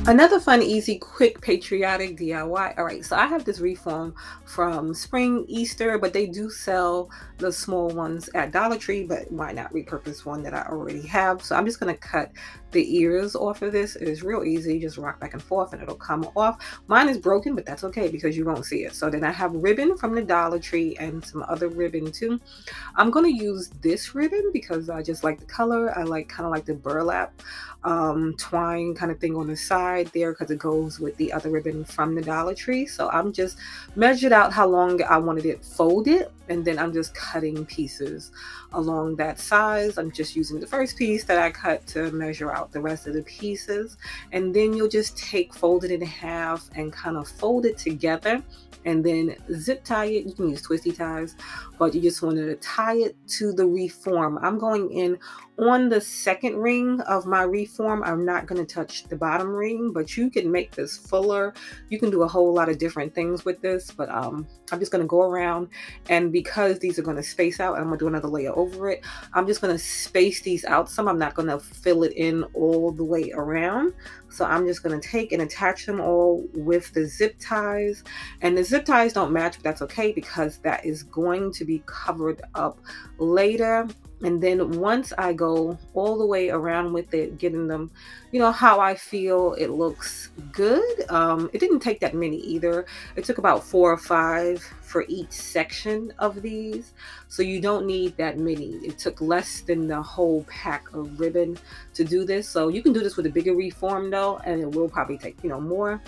Another fun, easy, quick, patriotic DIY. All right, so I have this reform from Spring Easter, but they do sell the small ones at Dollar Tree, but why not repurpose one that I already have? So I'm just gonna cut the ears off of this. It is real easy, just rock back and forth and it'll come off. Mine is broken, but that's okay because you won't see it. So then I have ribbon from the Dollar Tree and some other ribbon too. I'm gonna use this ribbon because I just like the color. I like kind of like the burlap twine kind of thing on the side there because it goes with the other ribbon from the Dollar Tree. So I'm just measured out how long I wanted it folded, and then I'm just cutting pieces along that size. I'm just using the first piece that I cut to measure out the rest of the pieces, and then you'll just fold it in half and kind of fold it together and then zip tie it. You can use twisty ties, but you just wanted to tie it to the reform. I'm going in on the second ring of my reform. I'm not going to touch the bottom ring, but you can make this fuller. You can do a whole lot of different things with this, but I'm just going to go around, and because these are going to space out, I'm going to do another layer over it. I'm just going to space these out some. I'm not going to fill it in all the way around. So I'm just going to take and attach them all with the zip ties, and the zip ties don't match, but that's okay because that is going to be covered up later. And then once I go all the way around with it, getting them, you know, how I feel it looks good. It didn't take that many either. It took about 4 or 5 for each section of these. So you don't need that many. It took less than the whole pack of ribbon to do this. So you can do this with a bigger reform though, and it will probably take, you know, more.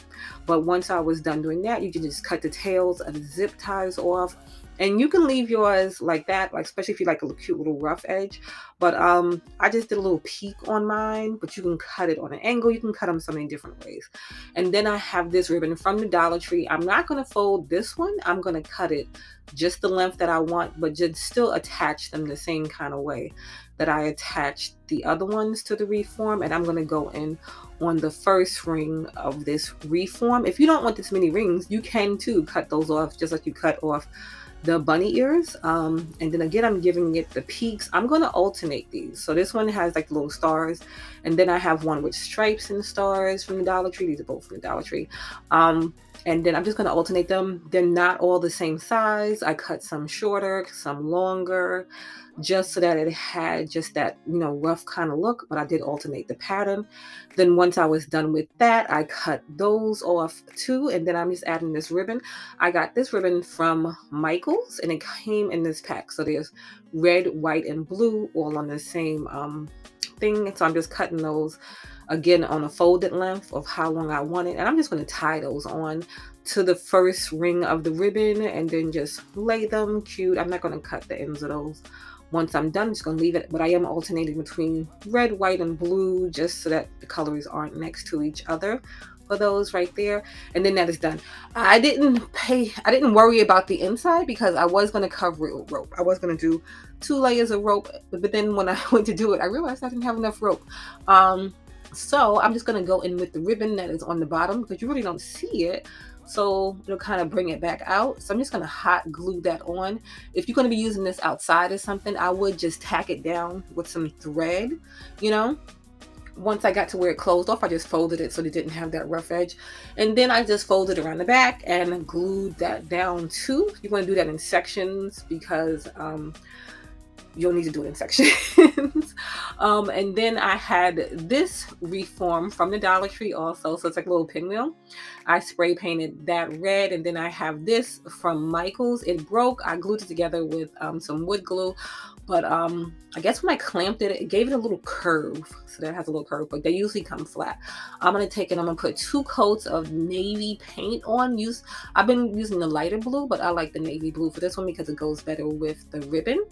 But once I was done doing that, you can just cut the tails of the zip ties off. And you can leave yours like that, like especially if you like a cute little rough edge. But I just did a little peak on mine, but you can cut it on an angle. You can cut them so many different ways. And then I have this ribbon from the Dollar Tree. I'm not going to fold this one. I'm going to cut it just the length that I want, but just still attach them the same kind of way that I attached the other ones to the reform. And I'm going to go in on the first ring of this reform. If you don't want this many rings, you can too cut those off just like you cut off the bunny ears. And then again, I'm giving it the peaks. I'm going to alternate these. So this one has like little stars, and then I have one with stripes and stars from the Dollar Tree. These are both from the Dollar Tree. And then I'm just going to alternate them. They're not all the same size. I cut some shorter, some longer, just so that it had just that, you know, rough kind of look, but I did alternate the pattern. Then once I was done with that, I cut those off too, and then I'm just adding this ribbon. I got this ribbon from Michael's, and it came in this pack. So there's red, white, and blue all on the same thing. So I'm just cutting those again on a folded length of how long I want it, and I'm just going to tie those on to the first ring of the ribbon and then just lay them cute. I'm not going to cut the ends of those. Once I'm done, I'm just going to leave it, but I am alternating between red, white, and blue just so that the colors aren't next to each other for those right there. And then that is done. I didn't worry about the inside because I was going to cover it with rope. I was going to do 2 layers of rope, but then when I went to do it, I realized I didn't have enough rope. So I'm just going to go in with the ribbon that is on the bottom because you really don't see it. So it'll kind of bring it back out. So I'm just going to hot glue that on. If you're going to be using this outside or something, I would just tack it down with some thread, you know. Once I got to where it closed off, I just folded it so it didn't have that rough edge. And then I just folded around the back and glued that down too. You want to do that in sections because you'll need to do it in sections. And then I had this reform from the Dollar Tree also. So it's like a little pinwheel. I spray painted that red. And then I have this from Michael's. It broke. I glued it together with some wood glue. But I guess when I clamped it, it gave it a little curve. So that has a little curve, but they usually come flat. I'm going to take it, I'm going to put 2 coats of navy paint on. I've been using the lighter blue, but I like the navy blue for this one because it goes better with the ribbon.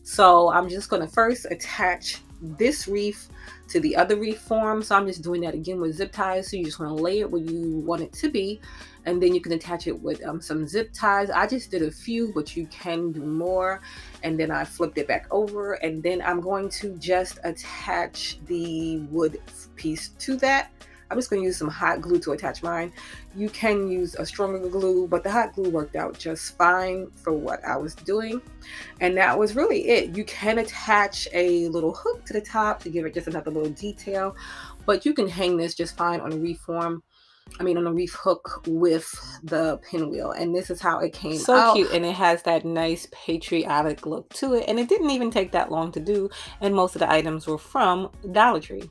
So I'm just going to first attach this wreath to the other reform. So I'm just doing that again with zip ties. So you just want to lay it where you want it to be, and then you can attach it with some zip ties. I just did a few, but you can do more. And then I flipped it back over, and then I'm going to just attach the wood piece to that. I'm just going to use some hot glue to attach mine. You can use a stronger glue, but the hot glue worked out just fine for what I was doing. And that was really it. You can attach a little hook to the top to give it just another little detail, but you can hang this just fine on a on a reef hook with the pinwheel. And this is how it came out. So cute, and it has that nice patriotic look to it, and it didn't even take that long to do, and most of the items were from Dollar Tree.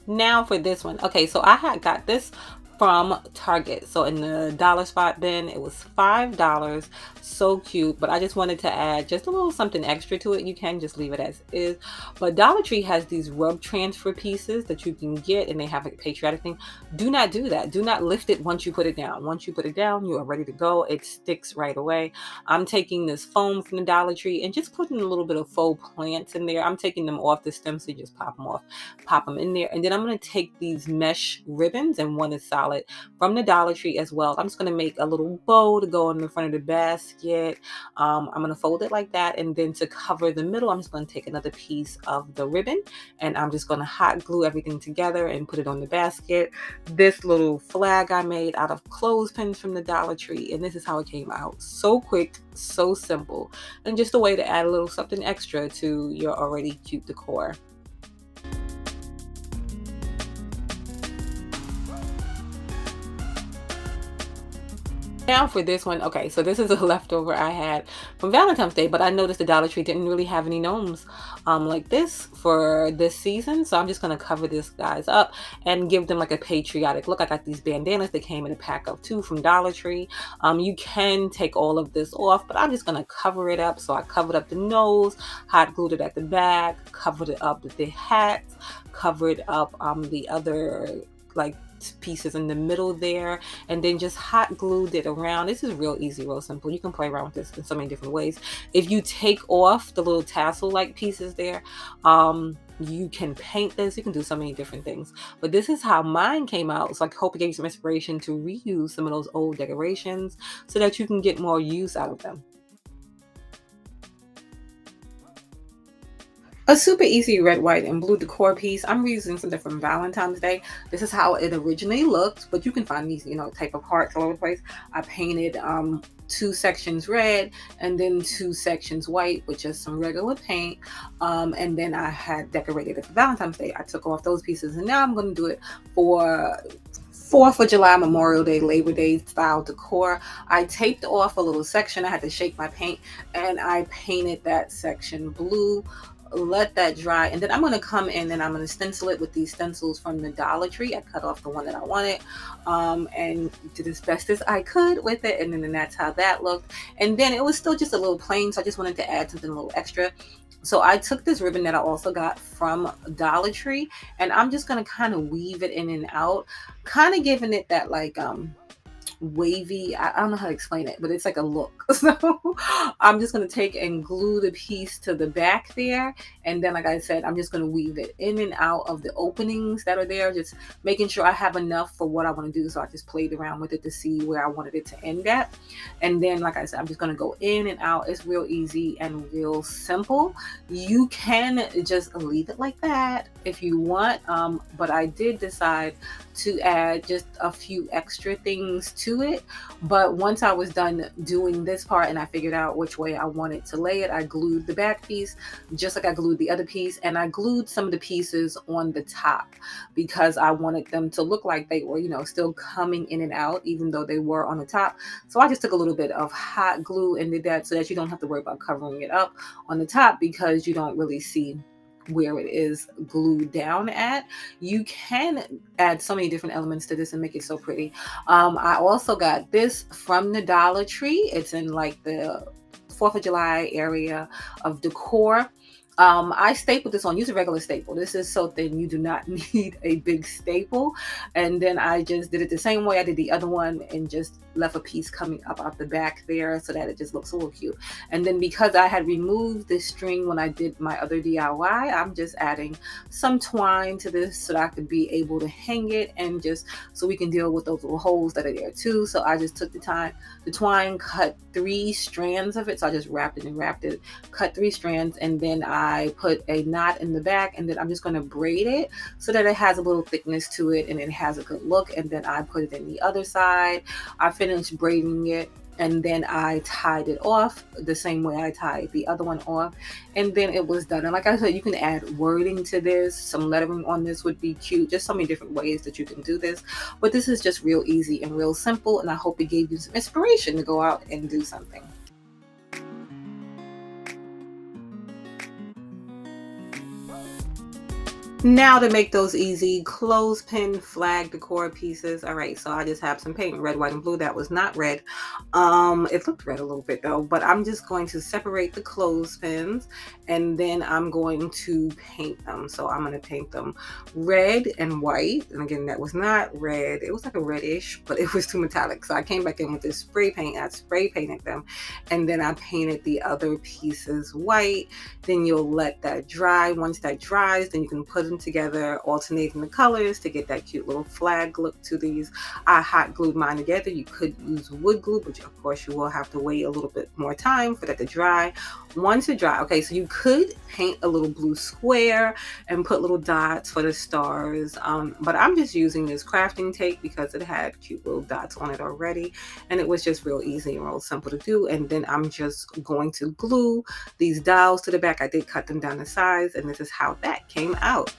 Now for this one. Okay, so I had got this from Target. So in the dollar spot bin, it was $5. So cute, but I just wanted to add just a little something extra to it. You can just leave it as is, but Dollar Tree has these rub transfer pieces that you can get, and they have a patriotic thing. Do not do that. Do not lift it once you put it down. Once you put it down, you are ready to go. It sticks right away. I'm taking this foam from the Dollar Tree and just putting a little bit of faux plants in there. I'm taking them off the stem, so you just pop them off, pop them in there, and then I'm going to take these mesh ribbons, and one is solid, from the Dollar Tree as well. I'm just going to make a little bow to go in the front of the basket. I'm going to fold it like that, and then to cover the middle, I'm just going to take another piece of the ribbon, and I'm just going to hot glue everything together and put it on the basket. This little flag I made out of clothespins from the Dollar Tree, and this is how it came out. So quick, so simple, and just a way to add a little something extra to your already cute decor. Now for this one. Okay, so this is a leftover I had from Valentine's Day, but I noticed the Dollar Tree didn't really have any gnomes like this for this season, so I'm just going to cover this guys up and give them like a patriotic look. I got these bandanas. They came in a pack of 2 from Dollar Tree. You can take all of this off, but I'm just going to cover it up. So I covered up the nose, hot glued it at the back, covered it up with the hats, covered up the other like pieces in the middle there, and then just hot glued it around. This is real easy, real simple. You can play around with this in so many different ways. If you take off the little tassel like pieces there, you can paint this. You can do so many different things, but this is how mine came out. So I hope it gave you some inspiration to reuse some of those old decorations so that you can get more use out of them. A super easy red, white, and blue decor piece. I'm reusing something from Valentine's Day. This is how it originally looked, but you can find these, type of hearts all over the place. I painted 2 sections red and then 2 sections white with just some regular paint. And then I had decorated it for Valentine's Day. I took off those pieces, and now I'm going to do it for 4th of July, Memorial Day, Labor Day style decor. I taped off a little section. I had to shake my paint, and I painted that section blue. Let that dry, and then I'm going to come in and I'm going to stencil it with these stencils from the Dollar Tree. I cut off the one that I wanted and did as best as I could with it, and then that's how that looked. And then it was still just a little plain, so I just wanted to add something a little extra. So I took this ribbon that I also got from Dollar Tree, and I'm just going to kind of weave it in and out, kind of giving it that like wavy, I don't know how to explain it, but it's like a look. So I'm just going to take and glue the piece to the back there, and then like I said, I'm just going to weave it in and out of the openings that are there, just making sure I have enough for what I want to do. So I just played around with it to see where I wanted it to end at, and then like I said, I'm just going to go in and out. It's real easy and real simple. You can just leave it like that if you want, but I did decide to add just a few extra things to it. But once I was done doing this part and I figured out which way I wanted to lay it, I glued the back piece just like I glued the other piece, and I glued some of the pieces on the top because I wanted them to look like they were, still coming in and out even though they were on the top. So I just took a little bit of hot glue and did that so that you don't have to worry about covering it up on the top because you don't really see where it is glued down at. You can add so many different elements to this and make it so pretty. I also got this from the Dollar Tree. It's in like the 4th of July area of decor. I stapled this on. Use a regular staple. This is so thin you do not need a big staple. And then I just did it the same way I did the other one and just left a piece coming up out the back there so that it just looks a little cute. And then because I had removed the string when I did my other DIY, I'm just adding some twine to this so that I could be able to hang it, and just so we can deal with those little holes that are there too. So I just took the twine, cut 3 strands of it. So I just wrapped it and wrapped it, cut 3 strands, and then I put a knot in the back, and then I'm just going to braid it so that it has a little thickness to it and it has a good look. And then I put it in the other side. I finished braiding it, and then I tied it off the same way I tied the other one off, and then it was done. And like I said, you can add wording to this. Some lettering on this would be cute. Just so many different ways that you can do this, but this is just real easy and real simple, and I hope it gave you some inspiration to go out and do something. Now to make those easy clothespin flag decor pieces. All right, so I just have some paint, red, white, and blue. That was not red. It looked red a little bit though, but I'm just going to separate the clothespins, and then I'm going to paint them. So I'm going to paint them red and white. And again, that was not red. It was like a reddish, but it was too metallic. So I came back in with this spray paint. I spray painted them, and then I painted the other pieces white. Then you'll let that dry. Once that dries, then you can put them together, alternating the colors to get that cute little flag look to these. I hot glued mine together. You could use wood glue, but of course you will have to wait a little bit more time for that to dry. Once it dry, okay, so you could paint a little blue square and put little dots for the stars, but I'm just using this crafting tape because it had cute little dots on it already, and it was just real easy and real simple to do. And then I'm just going to glue these dowels to the back. I did cut them down to size, and this is how that came out.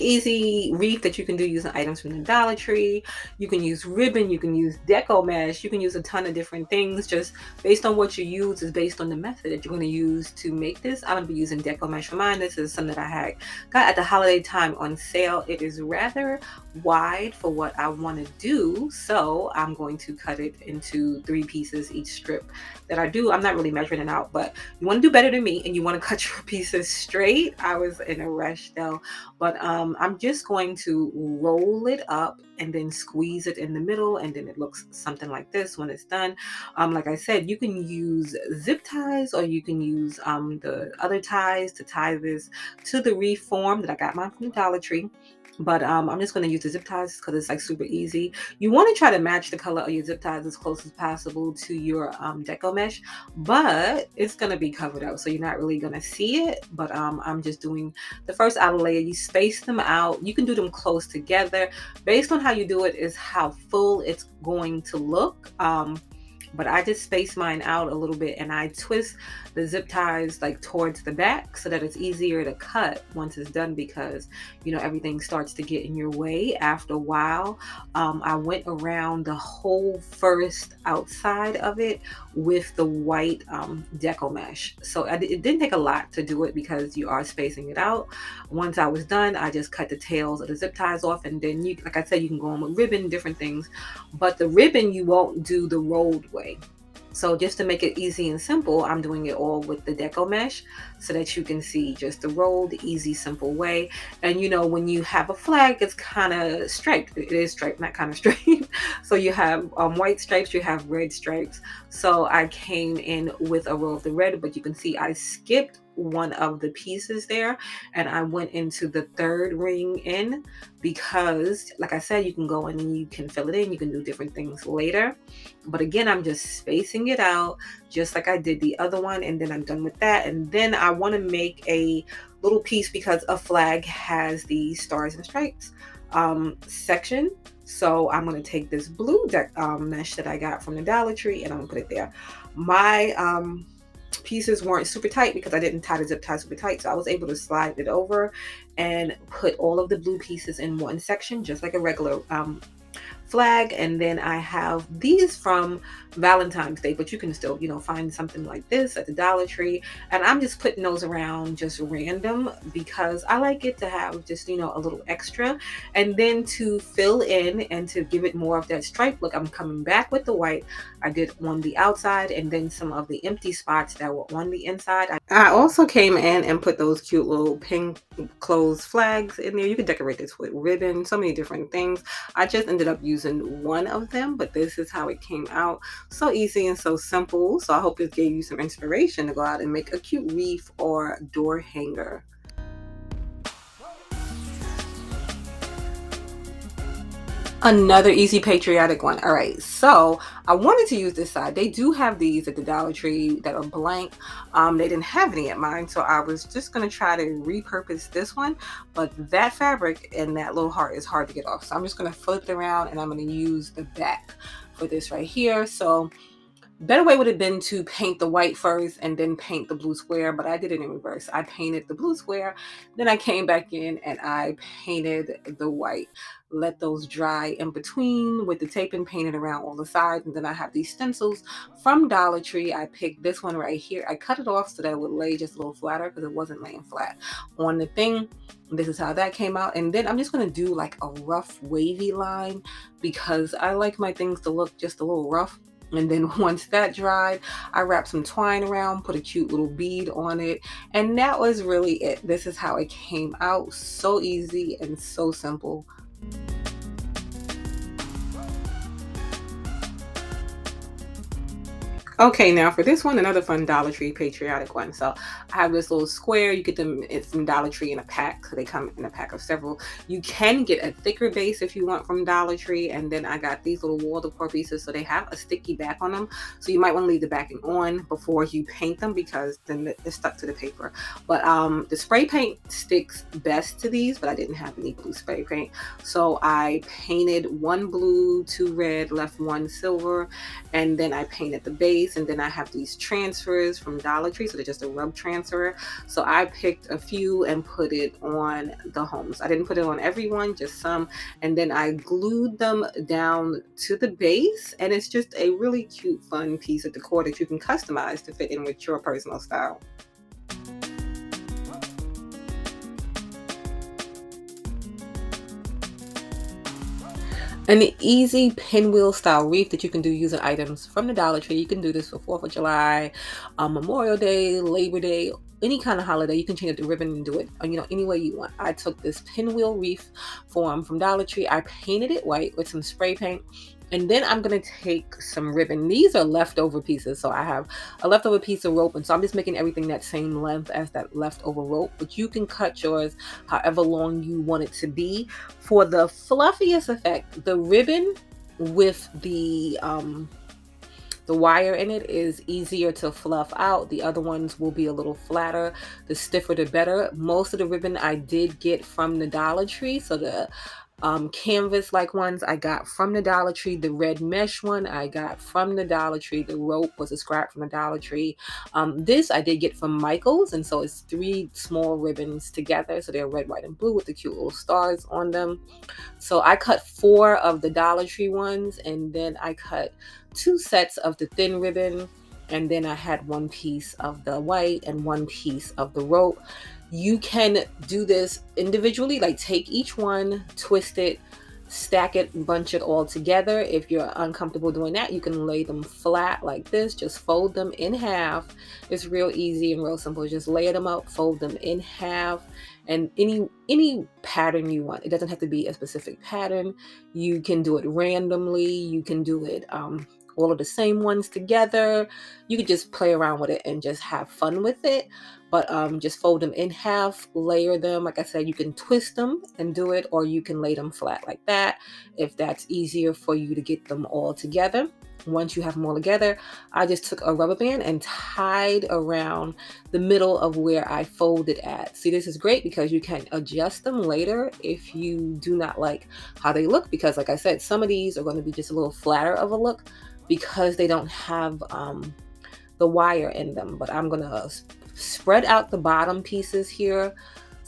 Easy wreath that you can do using items from the Dollar Tree. You can use ribbon, you can use deco mesh, you can use a ton of different things. Just based on what you use is based on the method that you're going to use to make this. I'm going to be using deco mesh for mine. This is something that I got at the holiday time on sale. It is rather wide for what I want to do, so I'm going to cut it into 3 pieces each strip that I do. I'm not really measuring it out, but you want to do better than me and you want to cut your pieces straight. I was in a rush though, but I'm just going to roll it up and then squeeze it in the middle, and then it looks something like this when it's done. Like I said, you can use zip ties, or you can use the other ties to tie this to the wreath form that I got mine from the Dollar Tree. But I'm just going to use the zip ties because it's like super easy. You want to try to match the color of your zip ties as close as possible to your deco mesh, but it's going to be covered up, so you're not really going to see it. But I'm just doing the first outer layer. You space them out. You can do them close together. Based on how you do it is how full it's going to look. But I just space mine out a little bit, and I twist the zip ties like towards the back so that it's easier to cut once it's done, because you know everything starts to get in your way after a while. I went around the whole first outside of it with the white deco mesh, so it didn't take a lot to do it because you are spacing it out. Once I was done, I just cut the tails of the zip ties off, and then you, like I said, you can go on with ribbon, different things, but the ribbon you won't do the rolled way. So just to make it easy and simple, I'm doing it all with the deco mesh so that you can see just the rolled, easy, simple way. And you know, when you have a flag, it's kind of striped. It is striped, not kind of striped. So you have white stripes, you have red stripes. So I came in with a row of the red, but you can see I skipped one of the pieces there, and I went into the 3rd ring in because, like I said, you can go in and you can fill it in. You can do different things later, but again, I'm just spacing it out just like I did the other one, and then I'm done with that. And then I want to make a little piece because a flag has the stars and stripes section. So I'm going to take this blue mesh that I got from the Dollar Tree, and I'm going to put it there. My pieces weren't super tight because I didn't tie the zip tie super tight, so I was able to slide it over and put all of the blue pieces in one section, just like a regular flag, and then I have these from Valentine's Day, but you can still, find something like this at the Dollar Tree. And I'm just putting those around just random because I like it to have just, a little extra. And then to fill in and to give it more of that stripe look, I'm coming back with the white. I did on the outside and then some of the empty spots that were on the inside. I also came in and put those cute little pink clothes flags in there. You can decorate this with ribbon, so many different things. I just ended up using one of them, but this is how it came out. So easy and so simple. So I hope this gave you some inspiration to go out and make a cute wreath or door hanger. Another easy patriotic one. All right, so I wanted to use this side. They do have these at the Dollar Tree that are blank. They didn't have any at mine, so I was just gonna try to repurpose this one, but that fabric and that little heart is hard to get off, so I'm just gonna flip it around and I'm gonna use the back for this right here. So better way would have been to paint the white first and then paint the blue square, but I did it in reverse. I painted the blue square, then I came back in and I painted the white. Let those dry in between with the tape and painted around all the sides. And then I have these stencils from Dollar Tree. I picked this one right here. I cut it off so that it would lay just a little flatter because it wasn't laying flat on the thing. This is how that came out. And then I'm just going to do like a rough wavy line because I like my things to look just a little rough. And then once that dried, I wrapped some twine around, put a cute little bead on it, and that was really it. This is how it came out. So easy and so simple. Okay, now for this one, another fun Dollar Tree patriotic one. So I have this little square. You get them, it's from Dollar Tree in a pack. So they come in a pack of several. You can get a thicker base if you want from Dollar Tree. And then I got these little wall decor pieces. So they have a sticky back on them. So you might want to leave the backing on before you paint them because then it's stuck to the paper. But the spray paint sticks best to these, but I didn't have any blue spray paint. So I painted one blue, two red, left one silver, and then I painted the base. And then I have these transfers from Dollar Tree, so they're just a rub transfer. So I picked a few and put it on the homes. I didn't put it on everyone, just some. And then I glued them down to the base, and it's just a really cute, fun piece of decor that you can customize to fit in with your personal style. An easy pinwheel style wreath that you can do using items from the Dollar Tree. You can do this for 4th of July, Memorial Day, Labor Day, any kind of holiday. You can change up the ribbon and do it, any way you want. I took this pinwheel wreath form from Dollar Tree. I painted it white with some spray paint. And then I'm going to take some ribbon. These are leftover pieces. So I have a leftover piece of rope. And so I'm just making everything that same length as that leftover rope. But you can cut yours however long you want it to be. For the fluffiest effect, the ribbon with the wire in it is easier to fluff out. The other ones will be a little flatter. The stiffer the better. Most of the ribbon I did get from the Dollar Tree. So the canvas like ones I got from the Dollar Tree. The red mesh one I got from the Dollar Tree. The rope was a scrap from the Dollar Tree. This I did get from Michael's, and so it's 3 small ribbons together, so they're red, white, and blue with the cute little stars on them. So I cut 4 of the Dollar Tree ones, and then I cut 2 sets of the thin ribbon, and then I had 1 piece of the white and 1 piece of the rope. You can do this individually, like take each one, twist it, stack it, bunch it all together. If you're uncomfortable doing that, you can lay them flat like this. Just fold them in half. It's real easy and real simple. Just lay them out, fold them in half, and any pattern you want. It doesn't have to be a specific pattern. You can do it randomly. You can do it all of the same ones together. You can just play around with it and just have fun with it. But just fold them in half, layer them. Like I said, you can twist them and do it, or you can lay them flat like that if that's easier for you to get them all together. Once you have them all together, I just took a rubber band and tied around the middle of where I folded at. See, this is great because you can adjust them later if you do not like how they look, because like I said, some of these are going to be just a little flatter of a look because they don't have the wire in them. But I'm going to spread out the bottom pieces here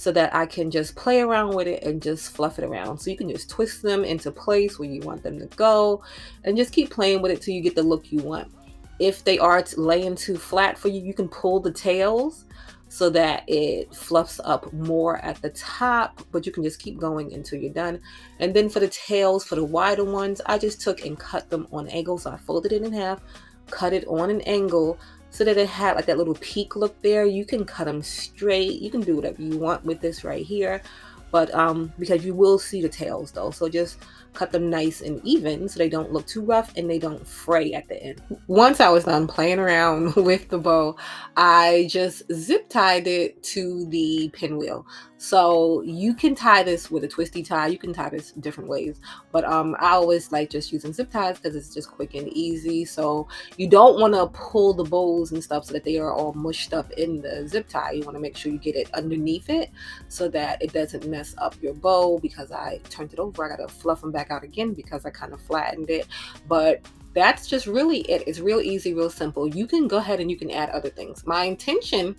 so that I can just play around with it and just fluff it around. So you can just twist them into place where you want them to go and just keep playing with it till you get the look you want. If they are laying too flat for you, you can pull the tails so that it fluffs up more at the top, but you can just keep going until you're done. And then for the tails, for the wider ones, I just took and cut them on angles. So I folded it in half, cut it on an angle so that it had like that little peak look there. You can cut them straight. You can do whatever you want with this right here. But because you will see the tails though, so just cut them nice and even so they don't look too rough and they don't fray at the end. Once I was done playing around with the bow, I just zip tied it to the pinwheel. So you can tie this with a twisty tie. You can tie this different ways, but I always like just using zip ties because it's just quick and easy. So you don't want to pull the bows and stuff so that they are all mushed up in the zip tie. You want to make sure you get it underneath it so that it doesn't mess up your bow. Because I turned it over, I gotta fluff them back out again because I kind of flattened it. But that's just really it. It's real easy, real simple. You can go ahead and you can add other things. My intention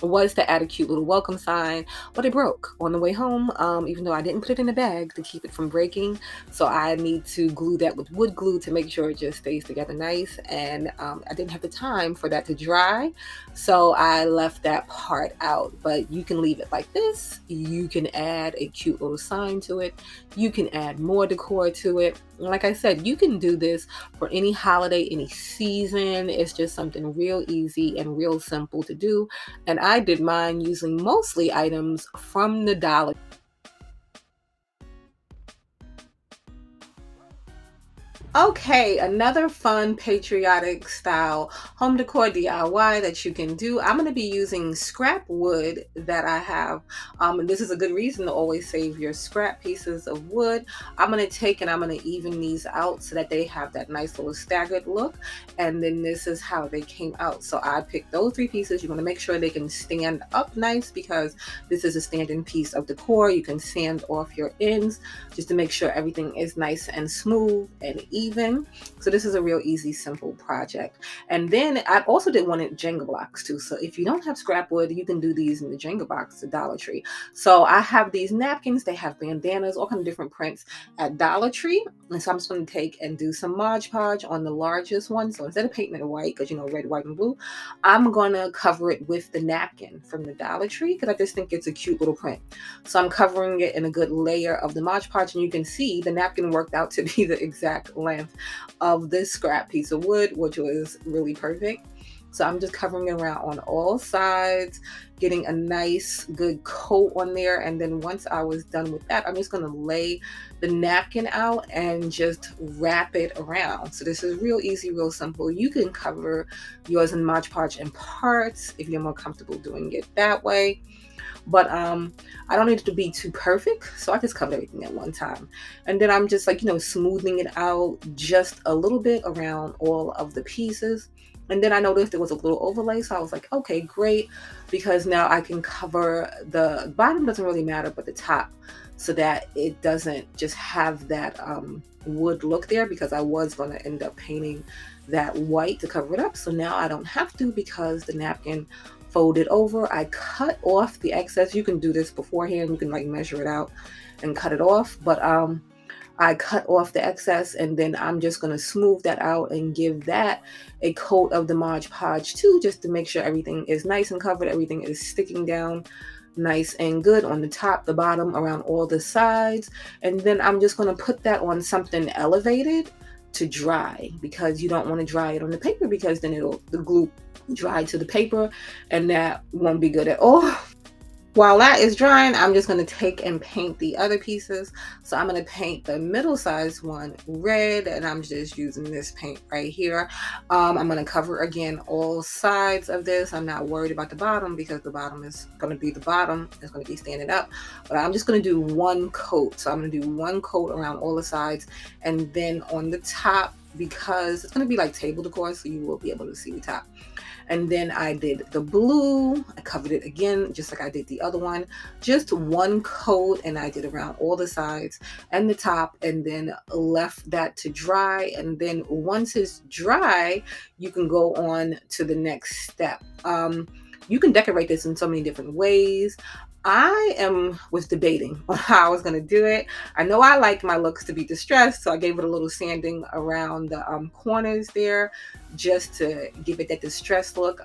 was to add a cute little welcome sign, but it broke on the way home, even though I didn't put it in a bag to keep it from breaking. So I need to glue that with wood glue to make sure it just stays together nice. And I didn't have the time for that to dry, so I left that part out. But you can leave it like this. You can add a cute little sign to it. You can add more decor to it. Like I said, you can do this for any holiday, any season. It's just something real easy and real simple to do. And I did mine using mostly items from the Dollar. Okay, another fun patriotic style home decor DIY that you can do. I'm going to be using scrap wood that I have. And this is a good reason to always save your scrap pieces of wood. I'm going to take and I'm going to even these out so that they have that nice little staggered look. And then this is how they came out. So I picked those 3 pieces. You want to make sure they can stand up nice because this is a standing piece of decor. You can sand off your ends just to make sure everything is nice and smooth and even. So this is a real easy, simple project. And then I also did one in Jenga blocks too. So if you don't have scrap wood, you can do these in the Jenga box at Dollar Tree. So I have these napkins. They have bandanas, all kinds of different prints at Dollar Tree. And so I'm just going to take and do some Mod Podge on the largest one. So instead of painting it white, because you know, red, white, and blue, I'm going to cover it with the napkin from the Dollar Tree because I just think it's a cute little print. So I'm covering it in a good layer of the Mod Podge, and you can see the napkin worked out to be the exact length of this scrap piece of wood, which was really perfect. So I'm just covering it around on all sides, getting a nice good coat on there. And then once I was done with that, I'm just going to lay the napkin out and just wrap it around. So this is real easy, real simple. You can cover yours in Mod Podge in parts if you're more comfortable doing it that way. But I don't need it to be too perfect, so I just covered everything at one time. And then I'm just like, you know, smoothing it out just a little bit around all of the pieces. And then I noticed there was a little overlay, so I was like, okay, great, because now I can cover the bottom, doesn't really matter, but the top, so that it doesn't just have that wood look there, because I was going to end up painting that white to cover it up. So now I don't have to, because the napkin folded over. I cut off the excess. You can do this beforehand. You can like measure it out and cut it off. But I cut off the excess, and then I'm just going to smooth that out and give that a coat of the Mod Podge too, just to make sure everything is nice and covered. Everything is sticking down nice and good on the top, the bottom, around all the sides. And then I'm just going to put that on something elevated to dry, because you don't want to dry it on the paper, because then the glue dry to the paper, and that won't be good at all. While that is drying, I'm just going to take and paint the other pieces. So I'm going to paint the middle size one red, and I'm just using this paint right here. I'm going to cover again all sides of this. I'm not worried about the bottom, because the bottom is going to be the bottom. It's going to be standing up. But I'm just going to do one coat. So I'm going to do one coat around all the sides, and then on the top, because it's going to be like table decor, so you will be able to see the top. And then I did the blue. I covered it again, just like I did the other one. Just one coat, and I did around all the sides and the top, and then left that to dry. And then once it's dry, you can go on to the next step. You can decorate this in so many different ways. Was debating on how I was going to do it. I know I like my looks to be distressed, so I gave it a little sanding around the corners there just to give it that distressed look.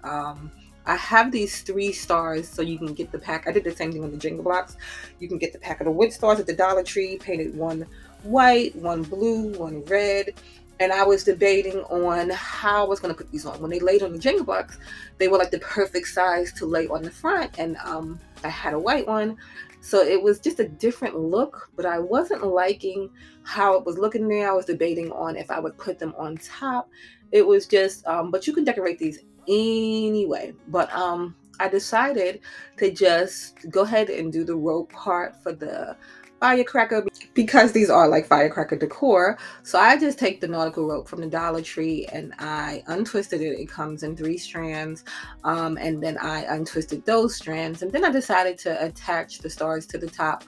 I have these 3 stars, so you can get the pack. I did the same thing on the Jingle Blocks. You can get the pack of the wood stars at the Dollar Tree, painted one white, one blue, one red. And I was debating on how I was going to put these on. When they laid on the Jingle Blocks, they were like the perfect size to lay on the front. And I had a white one. So it was just a different look, but I wasn't liking how it was looking there. I was debating on if I would put them on top. It was just, but you can decorate these anyway. But I decided to just go ahead and do the rope part for the firecracker, because these are like firecracker decor. So I just take the nautical rope from the Dollar Tree and I untwisted it. It comes in 3 strands, and then I untwisted those strands, and then I decided to attach the stars to the top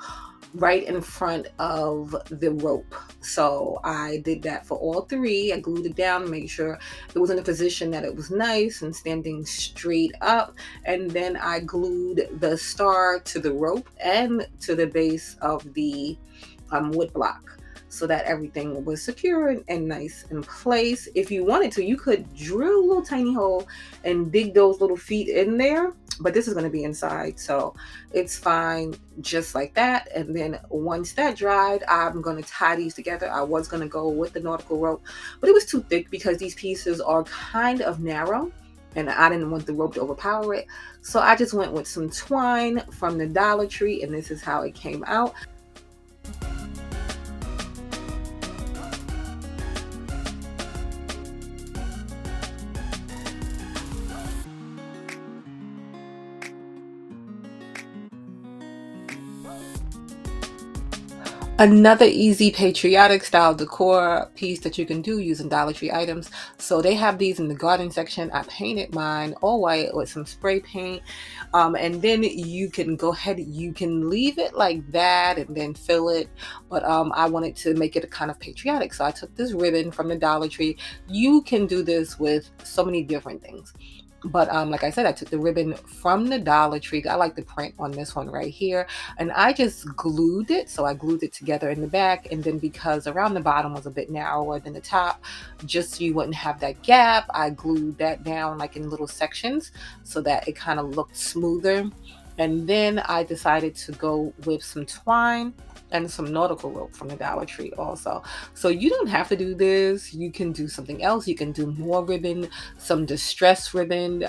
right in front of the rope. So I did that for all 3. I glued it down, made sure it was in a position that it was nice and standing straight up, and then I glued the star to the rope and to the base of the wood block, so that everything was secure and nice in place. If you wanted to, you could drill a little tiny hole and dig those little feet in there, but this is going to be inside, so it's fine just like that. And then once that dried, I'm going to tie these together. I was going to go with the nautical rope, but it was too thick because these pieces are kind of narrow and I didn't want the rope to overpower it. So I just went with some twine from the Dollar Tree, and this is how it came out. Another easy patriotic style decor piece that you can do using Dollar Tree items. So they have these in the garden section. I painted mine all white with some spray paint. And then you can go ahead, you can leave it like that and then fill it. But I wanted to make it a kind of patriotic. So I took this ribbon from the Dollar Tree. You can do this with so many different things. But like I said, I took the ribbon from the Dollar Tree. I like the print on this one right here. And I just glued it. So I glued it together in the back. And then because around the bottom was a bit narrower than the top, just so you wouldn't have that gap, I glued that down like in little sections so that it kind of looked smoother. And then I decided to go with some twine and some nautical rope from the Dollar Tree also. So you don't have to do this. You can do something else. You can do more ribbon, some distress ribbon.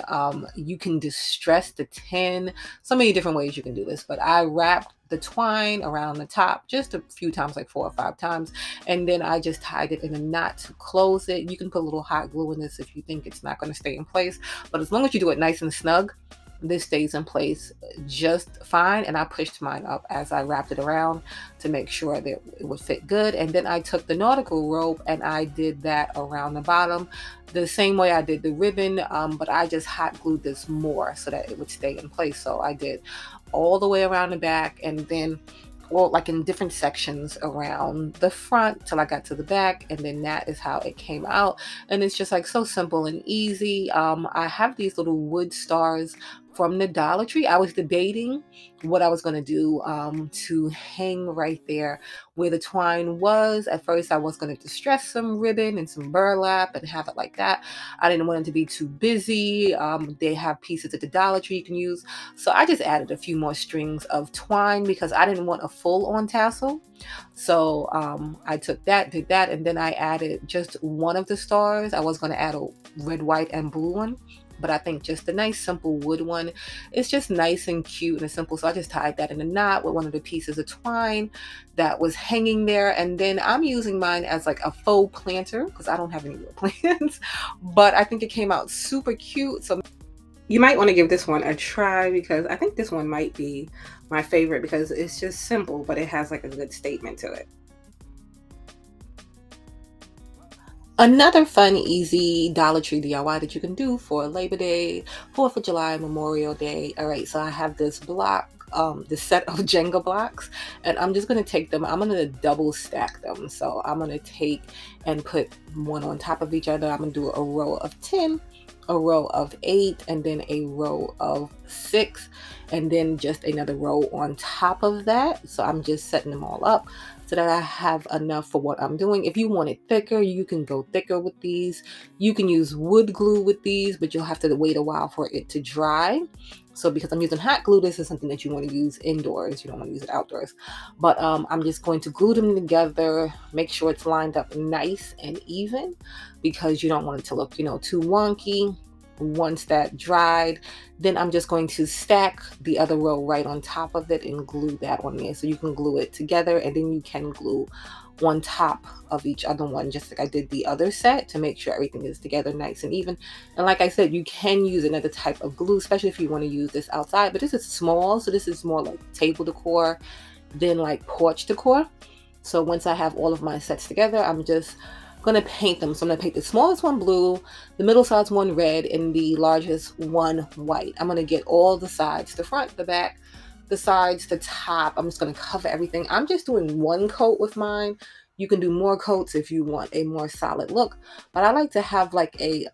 You can distress the tin. So many different ways you can do this. But I wrapped the twine around the top just a few times, like 4 or 5 times. And then I just tied it in a knot to close it. You can put a little hot glue in this if you think it's not going to stay in place. But as long as you do it nice and snug, this stays in place just fine. And I pushed mine up as I wrapped it around to make sure that it would fit good. And then I took the nautical rope and I did that around the bottom the same way I did the ribbon, but I just hot glued this more so that it would stay in place. So I did all the way around the back and then like in different sections around the front till I got to the back, and then that is how it came out. And it's just like so simple and easy. I have these little wood stars from the Dollar Tree. I was debating what I was going to do to hang right there where the twine was. At first I was going to distress some ribbon and some burlap and have it like that. I didn't want it to be too busy. They have pieces at the Dollar Tree you can use. So I just added a few more strings of twine because I didn't want a full on tassel. So I took that, did that, and then I added just one of the stars. I was going to add a red, white, and blue one, but I think just a nice simple wood one. It's just nice and cute and simple. So I just tied that in a knot with one of the pieces of twine that was hanging there. And then I'm using mine as like a faux planter because I don't have any real plants, but I think it came out super cute. So you might want to give this one a try because I think this one might be my favorite because it's just simple, but it has like a good statement to it. Another fun, easy Dollar Tree DIY that you can do for Labor Day, 4th of July, Memorial Day. All right, so I have this block, this set of Jenga blocks, and I'm just going to take them, I'm going to double stack them. So I'm going to take and put one on top of each other. I'm going to do a row of 10 a row of 8 and then a row of 6 and then just another row on top of that. So I'm just setting them all up so that I have enough for what I'm doing. If you want it thicker, you can go thicker with these. You can use wood glue with these, but you'll have to wait a while for it to dry. So because I'm using hot glue, this is something that you want to use indoors. You don't want to use it outdoors. But I'm just going to glue them together, make sure it's lined up nice and even, because you don't want it to look, too wonky. Once that dried, then I'm just going to stack the other row right on top of it and glue that on there. So you can glue it together, and then you can glue on top of each other one, just like I did the other set, to make sure everything is together nice and even. And like I said, you can use another type of glue, especially if you want to use this outside, but this is small, so this is more like table decor than like porch decor. So once I have all of my sets together, I'm just gonna paint them. So I'm gonna paint the smallest one blue, the middle size one red, and the largest one white. I'm gonna get all the sides, the front, the back, the sides, the top. I'm just gonna cover everything. I'm just doing one coat with mine. You can do more coats if you want a more solid look, but I like to have like a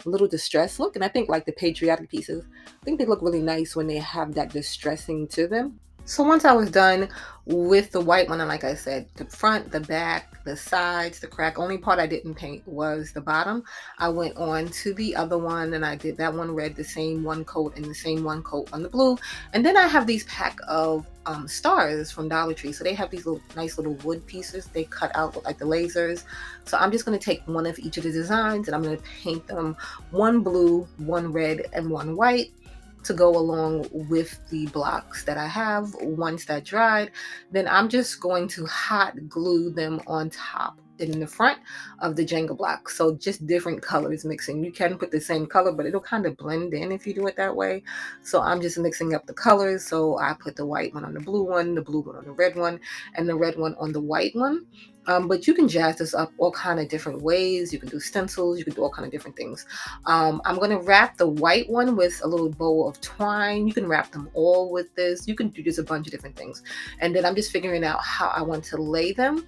little distressed look. And I think like the patriotic pieces, I think they look really nice when they have that distressing to them. So once I was done with the white one, and like I said, the front, the back, the sides, the crack, only part I didn't paint was the bottom. I went on to the other one and I did that one red, the same one coat, and the same one coat on the blue. And then I have these pack of stars from Dollar Tree. So they have these little nice little wood pieces they cut out with like the lasers. So I'm just going to take one of each of the designs and I'm going to paint them one blue, one red, and one white to go along with the blocks that I have. Once that dried, then I'm just going to hot glue them on top in the front of the Jenga block. So just different colors mixing. You can put the same color, but it'll kind of blend in if you do it that way. So I'm just mixing up the colors. So I put the white one on the blue one on the red one, and the red one on the white one. But you can jazz this up all kind of different ways. You can do stencils, you can do all kind of different things. I'm going to wrap the white one with a little bow of twine. You can wrap them all with this. You can do just a bunch of different things. And then I'm just figuring out how I want to lay them.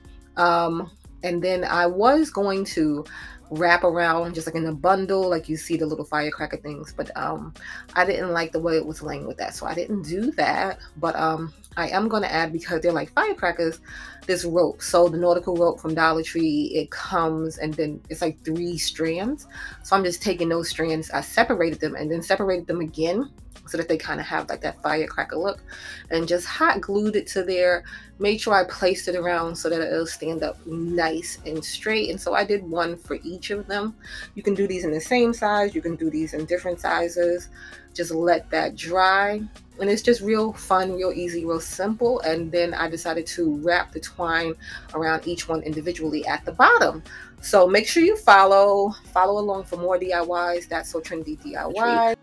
And then I was going to wrap around just like in a bundle, like you see the little firecracker things, but I didn't like the way it was laying with that, so I didn't do that. But I am going to add, because they're like firecrackers, this rope. So the nautical rope from Dollar Tree, it comes and then it's like 3 strands. So I'm just taking those strands, I separated them and then separated them again so that they kind of have like that firecracker look, and just hot glued it to there. Made sure I placed it around so that it'll stand up nice and straight. And so I did one for each of them. You can do these in the same size, you can do these in different sizes. Just let that dry, and it's just real fun, real easy, real simple. And then I decided to wrap the twine around each one individually at the bottom. So make sure you follow along for more DIYs. That's So Trendy DIY.